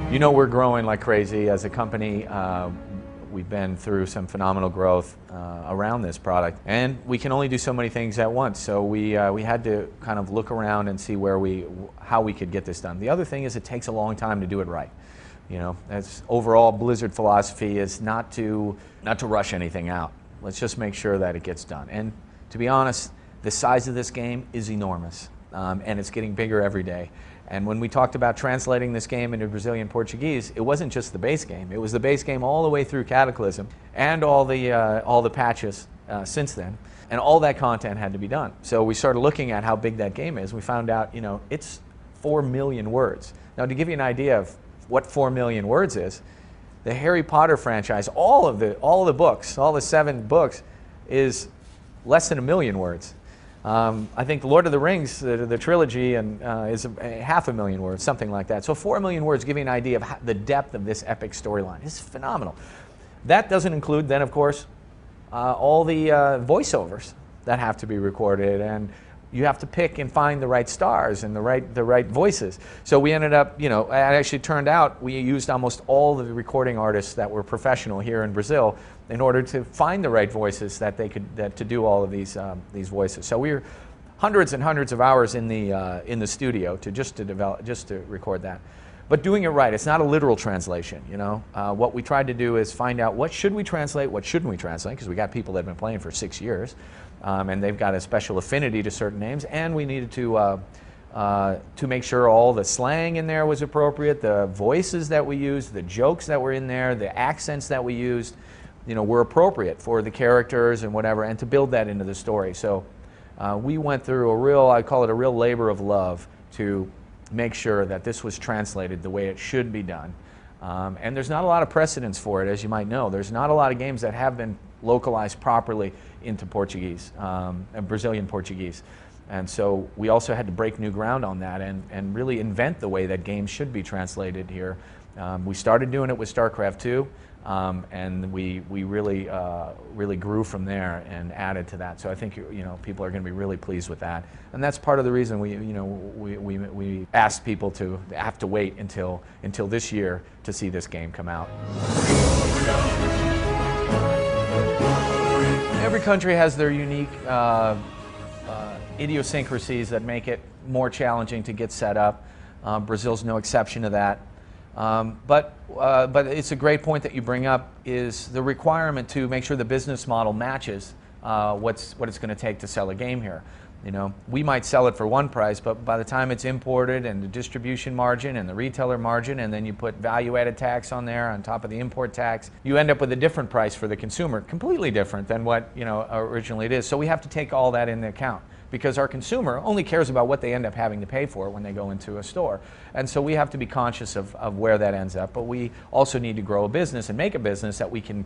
You know, we're growing like crazy as a company. We've been through some phenomenal growth around this product, and we can only do so many things at once. So we had to kind of look around and see how we could get this done. The other thing is it takes a long time to do it right. You know, that's overall Blizzard philosophy is not to rush anything out. Let's just make sure that it gets done. And to be honest, the size of this game is enormous, and it's getting bigger every day. And when we talked about translating this game into Brazilian Portuguese, it wasn't just the base game. It was the base game all the way through Cataclysm and all the patches since then. And all that content had to be done. So we started looking at how big that game is. We found out, you know, it's 4 million words. Now, to give you an idea of what 4 million words is, the Harry Potter franchise, all of the books, all the 7 books, is less than 1 million words. I think Lord of the Rings, the trilogy, is 500,000 words, something like that. So 4 million words give you an idea of the depth of this epic storyline. It's phenomenal. That doesn't include then, of course, all the voiceovers that have to be recorded, and you have to pick and find the right stars and the right voices. So we ended up, you know, it actually turned out we used almost all the recording artists that were professional here in Brazil in order to find the right voices to do all of these voices. So we were hundreds and hundreds of hours in the studio to record that. But doing it right, it's not a literal translation, you know. What we tried to do is find out what should we translate, what shouldn't we translate, because we got people that have been playing for 6 years, and they've got a special affinity to certain names, and we needed to make sure all the slang in there was appropriate, the voices that we used, the jokes that were in there, the accents that we used, you know, were appropriate for the characters and whatever, and to build that into the story. So we went through I call it a real labor of love to make sure that this was translated the way it should be done. And there's not a lot of precedence for it, as you might know. There's not a lot of games that have been localized properly into Portuguese, Brazilian Portuguese. And so we also had to break new ground on that and really invent the way that games should be translated here. We started doing it with StarCraft II, and we really grew from there and added to that. So I think, you know, people are going to be really pleased with that, and that's part of the reason we asked people to have to wait until this year to see this game come out. Every country has their unique idiosyncrasies that make it more challenging to get set up. Brazil's no exception to that. But it's a great point that you bring up, is the requirement to make sure the business model matches what it's going to take to sell a game here. You know, we might sell it for one price, but by the time it's imported and the distribution margin and the retailer margin, and then you put value-added tax on there on top of the import tax, you end up with a different price for the consumer, completely different than what, you know, originally it is. So we have to take all that into account, because our consumer only cares about what they end up having to pay for when they go into a store. And so we have to be conscious of where that ends up, but we also need to grow a business and make a business that we can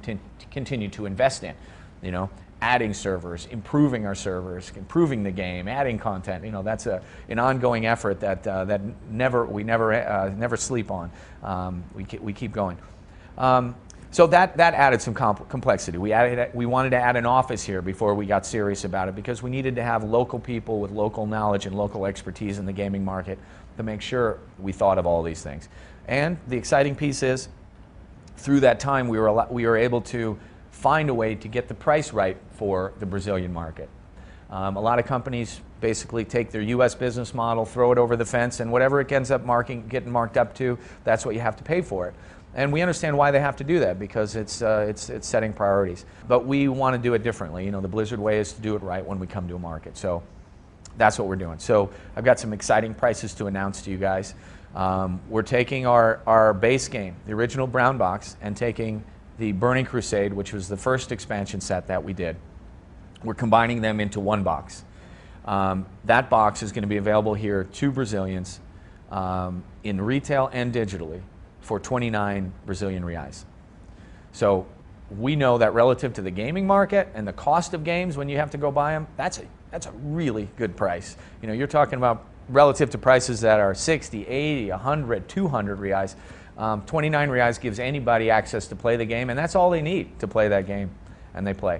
continue to invest in, you know, adding servers, improving our servers, improving the game, adding content. You know, that's an ongoing effort that we never sleep on. We keep going. So that added some complexity. We wanted to add an office here before we got serious about it, because we needed to have local people with local knowledge and local expertise in the gaming market to make sure we thought of all these things. And the exciting piece is, through that time, we were able to find a way to get the price right for the Brazilian market. A lot of companies basically take their U.S. business model, throw it over the fence, and whatever it ends up getting marked up to, that's what you have to pay for it. And we understand why they have to do that, because it's setting priorities. But we want to do it differently. You know, the Blizzard way is to do it right when we come to a market. So that's what we're doing. So I've got some exciting prices to announce to you guys. We're taking our base game, the original brown box, and taking the Burning Crusade, which was the first expansion set that we did. We're combining them into one box. That box is going to be available here to Brazilians in retail and digitally for 29 Brazilian reais. So we know that relative to the gaming market and the cost of games when you have to go buy them, that's a really good price. You know, you're talking about relative to prices that are 60, 80, 100, 200 reais. 29 reais gives anybody access to play the game, and that's all they need to play that game, and they play.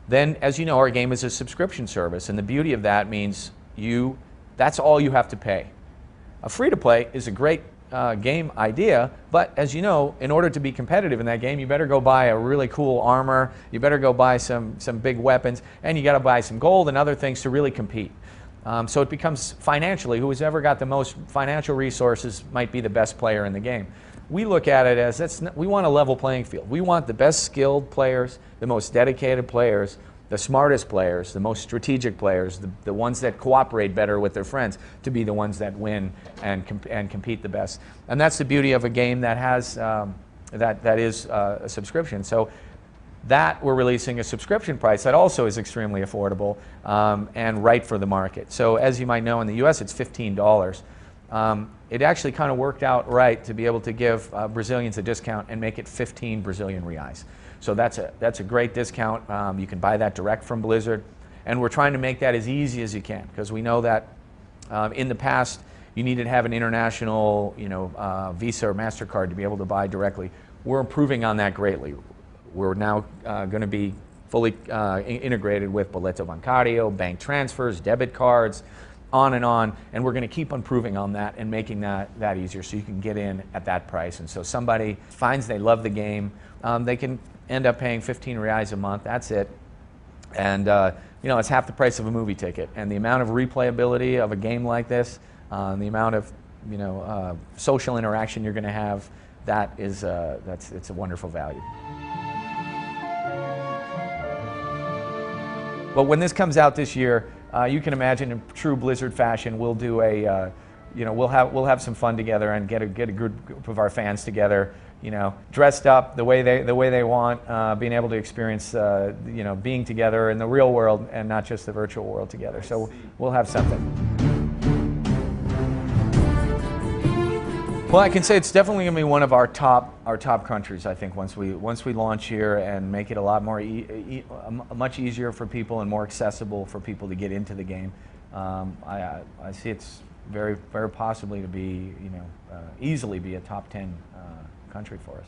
Then, as you know, our game is a subscription service, and the beauty of that means that's all you have to pay. A free-to-play is a great game idea, but as you know, in order to be competitive in that game, you better go buy a really cool armor, you better go buy some big weapons, and you got to buy some gold and other things to really compete. So it becomes financially, who's ever got the most financial resources might be the best player in the game. We look at it as we want a level playing field. We want the best skilled players, the most dedicated players, the smartest players, the most strategic players, the ones that cooperate better with their friends, to be the ones that win and compete the best. And that's the beauty of a game that has that is a subscription. So that we're releasing a subscription price that also is extremely affordable and right for the market. So as you might know, in the US it's $15. It actually kind of worked out right to be able to give Brazilians a discount and make it 15 Brazilian reais. So that's a great discount. You can buy that direct from Blizzard, and we're trying to make that as easy as you can, because we know that in the past you needed to have an international, Visa or MasterCard to be able to buy directly. We're improving on that greatly. We're now going to be fully integrated with Boleto Bancario, bank transfers, debit cards, on, and we're going to keep improving on that and making that easier so you can get in at that price. And so somebody finds they love the game, they can end up paying 15 reais a month, that's it. And it's half the price of a movie ticket. And the amount of replayability of a game like this, the amount of social interaction you're going to have, it's a wonderful value. But when this comes out this year, you can imagine in true Blizzard fashion, we'll do we'll have some fun together and get a good group of our fans together, dressed up the way they want, being able to experience, being together in the real world and not just the virtual world together. So we'll have something. Well, I can say it's definitely going to be one of our top countries. I think once we launch here and make it a lot more much easier for people and more accessible for people to get into the game, I see it's very possibly to be easily be a top 10 country for us.